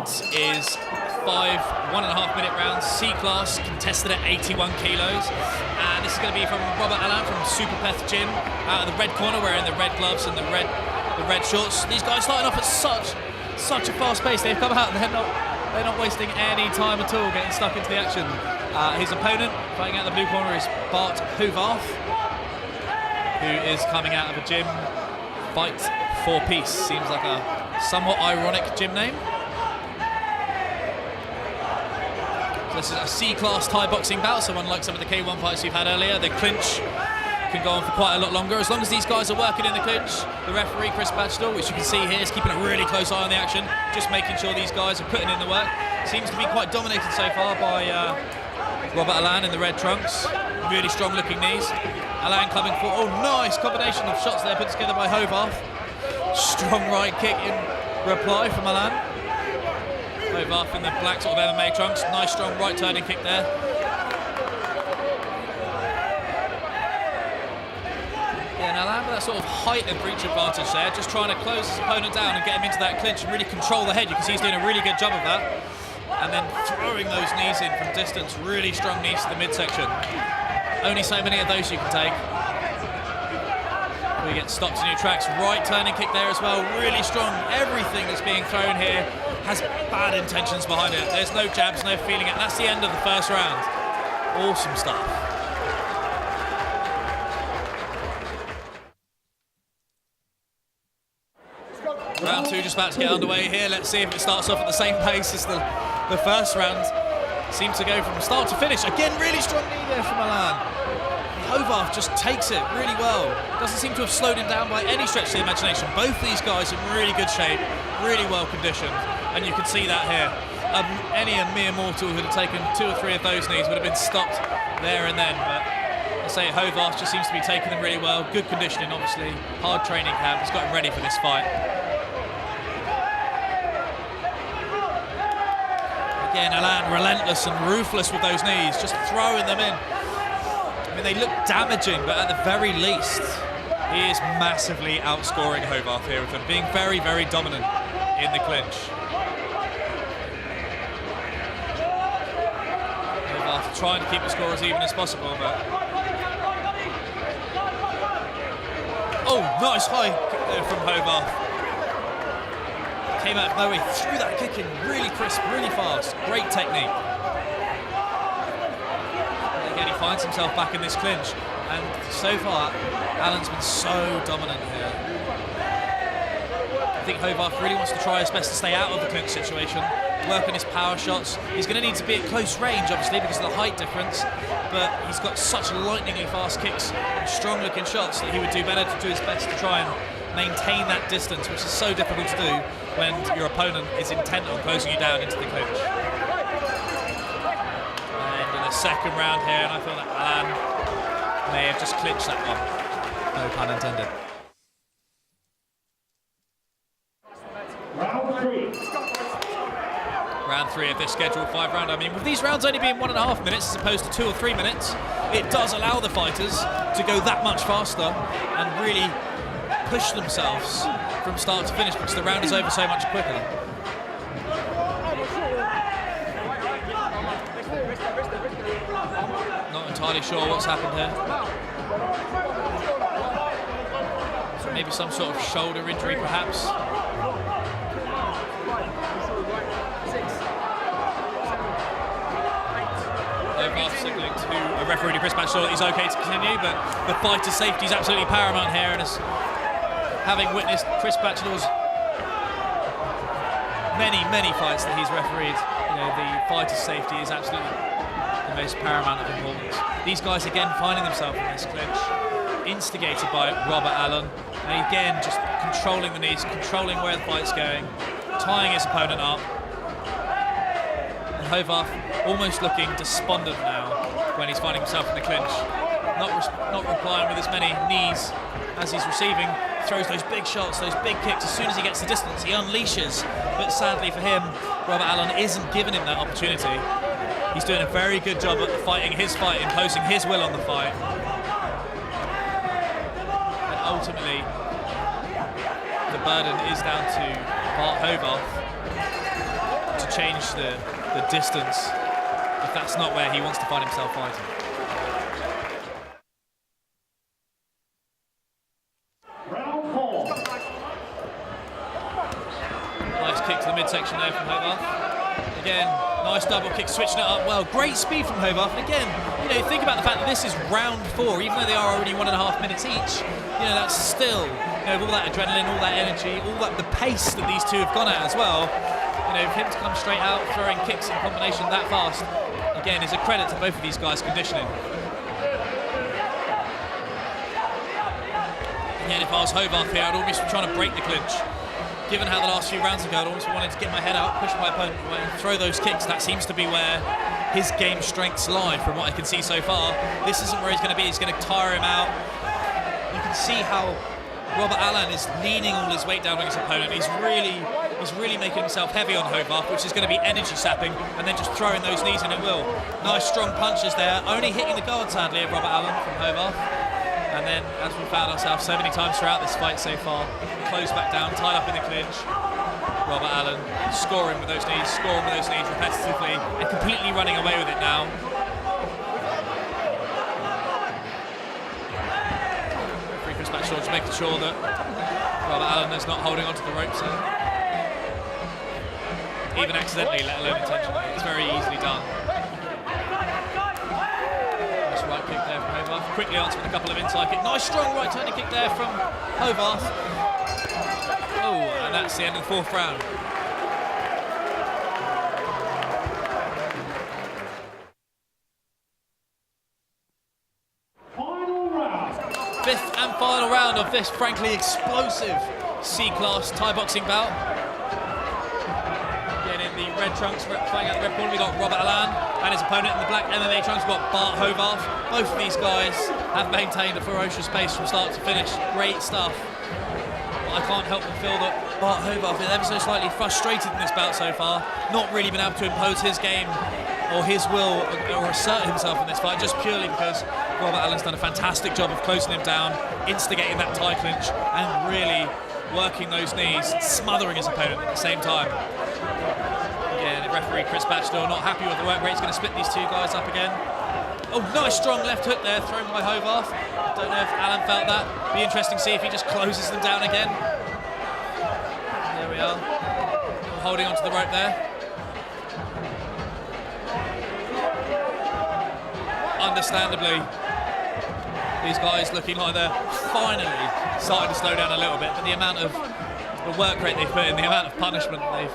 round is 5 1.5-minute rounds, C-class, contested at 81 kilos. And this is going to be from Robert Allen from Superpeth Gym, out of the red corner, wearing the red gloves and the red shorts. These guys starting off at such a fast pace. They've come out and they're not wasting any time at all getting stuck into the action. His opponent, fighting out the blue corner, is Hovarth, who is coming out of a gym, Fight for Peace. Seems like a somewhat ironic gym name. So this is a C-class Thai boxing bout, so unlike some of the K1 fights we've had earlier, the clinch can go on for quite a lot longer. As long as these guys are working in the clinch, the referee, Chris Batchdor, which you can see here, is keeping a really close eye on the action, just making sure these guys are putting in the work. Seems to be quite dominated so far by Robert Allen in the red trunks. Really strong looking knees. Allen coming for, oh, nice combination of shots there put together by Hovarth. Strong right kick in reply from Allen. Hovarth in the black sort of MMA trunks. Nice strong right turning kick there. Yeah, and Allen with that sort of height and reach advantage there, just trying to close his opponent down and get him into that clinch and really control the head. You can see he's doing a really good job of that. And then throwing those knees in from distance, really strong knees to the midsection. Only so many of those you can take. We get stopped in your tracks. Right turning kick there as well, really strong. Everything that's being thrown here has bad intentions behind it. There's no jabs, no feeling it. And that's the end of the first round. Awesome stuff. Round 2 just about to get underway here. Let's see if it starts off at the same pace as the first round. Seems to go from start to finish. Again, really strong knee there from Allen. Hovarth just takes it really well. Doesn't seem to have slowed him down by any stretch of the imagination. Both these guys in really good shape, really well conditioned, and you can see that here. A mere mortal who'd have taken 2 or 3 of those knees would have been stopped there and then. But I say Hovarth just seems to be taking them really well. Good conditioning, obviously. Hard training camp. He's got him ready for this fight. Again, Allen relentless and ruthless with those knees, just throwing them in. I mean, they look damaging, but at the very least, he is massively outscoring Hovarth here with them, being very, very dominant in the clinch. Hovarth trying to keep the score as even as possible, but... Oh, nice high from Hovarth. Came out of nowhere, threw that kick in really crisp, really fast. Great technique. And again, he finds himself back in this clinch. And so far, Allen's been so dominant here. I think Hovarth really wants to try his best to stay out of the clinch situation, work on his power shots. He's going to need to be at close range, obviously, because of the height difference. But he's got such lightningly fast kicks and strong-looking shots that he would do better to do his best to try and maintain that distance, which is so difficult to do when your opponent is intent on closing you down into the clinch. And in the second round here, and I thought that Allen may have just clinched that one. No pun intended. Round 3 of this scheduled 5 round. I mean, with these rounds only being 1.5 minutes as opposed to 2 or 3 minutes, it does allow the fighters to go that much faster and really push themselves from start to finish because the round is over so much quicker. Not entirely sure what's happened here. Maybe some sort of shoulder injury, perhaps. Hovarth signaling to a referee, Chris Batchdor, that he's okay to continue, but the fighter's safety is absolutely paramount here, and as having witnessed Chris Batchdor's many fights that he's refereed, you know, the fighter's safety is absolutely the most paramount of importance. These guys again finding themselves in this clinch, instigated by Robert Allen, and again just controlling the knees, controlling where the fight's going, tying his opponent up. And Hovarth almost looking despondent now when he's finding himself in the clinch, not replying with as many knees as he's receiving. Throws those big shots, those big kicks. As soon as he gets the distance, he unleashes. But sadly for him, Robert Allen isn't giving him that opportunity. He's doing a very good job at fighting his fight, imposing his will on the fight. And ultimately, the burden is down to Hovarth to change the distance if that's not where he wants to find himself fighting. Round 4. Nice kick to the midsection there from Hovarth. Again, nice double kick, switching it up well. Great speed from Hovarth. And again, you know, think about the fact that this is round 4, even though they are already 1.5 minutes each. You know, that's still, you know, all that adrenaline, all that energy, all that the pace that these two have gone at as well. You know, for him to come straight out, throwing kicks in combination that fast, again, is a credit to both of these guys' conditioning. Again, if I was Hovarth here, I'd almost be trying to break the clinch. Given how the last few rounds ago, I'd almost wanted to get my head out, push my opponent away, and throw those kicks. That seems to be where his game strengths lie, from what I can see so far. This isn't where he's going to be. He's going to tire him out. You can see how Robert Allen is leaning all his weight down on his opponent. He's really making himself heavy on Hovarth, which is going to be energy sapping, and then just throwing those knees in at will. Nice strong punches there, only hitting the guard sadly of Robert Allen from Hovarth. And then, as we found ourselves so many times throughout this fight so far, closed back down, tied up in the clinch. Robert Allen scoring with those knees repetitively, and completely running away with it now. Referee Chris Batchelor just making sure that Robert Allen is not holding onto the ropes here. Even accidentally, let alone intentionally. It's very easily done. Nice right kick there from Hovarth. Quickly answered with a couple of inside kicks. Nice strong right turning kick there from Hovarth. Oh, and that's the end of the 4th round. Final round. 5th and final round of this frankly explosive C-class Thai boxing bout. Again, in the red trunks, fighting out the red corner, we've got Robert Allen, and his opponent in the black MMA trunks, we've got Bart Hovarth. Both of these guys have maintained a ferocious pace from start to finish. Great stuff. But I can't help but feel that Bart Hovarth is ever so slightly frustrated in this bout so far. Not really been able to impose his game or his will or assert himself in this fight, just purely because Robert Allen's done a fantastic job of closing him down, instigating that Thai clinch, and really working those knees, smothering his opponent at the same time. Again, referee Chris Batchelor not happy with the work rate. He's going to split these two guys up again. Oh, nice strong left hook there, thrown by Hovarth. Don't know if Allen felt that. Be interesting to see if he just closes them down again. There we are. Holding onto the rope there. Understandably, these guys looking like they're finally starting to slow down a little bit, but the amount of the work rate they've put in, the amount of punishment they've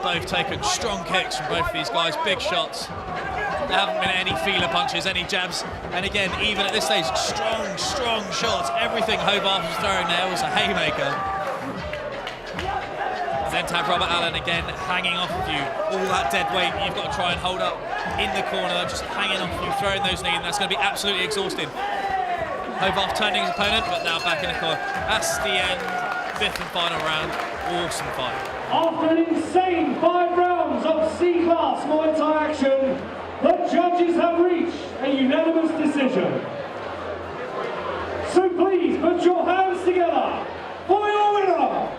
both taken, strong kicks from both of these guys, big shots. There haven't been any feeler punches, any jabs, and again, even at this stage, strong shots. Everything Hovarth was throwing there was a haymaker. Then to have Robert Allen again hanging off of you, all that dead weight you've got to try and hold up in the corner, just hanging off of you, throwing those knees, and that's going to be absolutely exhausting. Hovarth turning his opponent, but now back in the corner. That's the end, 5th and final round. Awesome fight. After an insane 5 rounds of C-class Muay Thai action, the judges have reached a unanimous decision. So please put your hands together for your winner,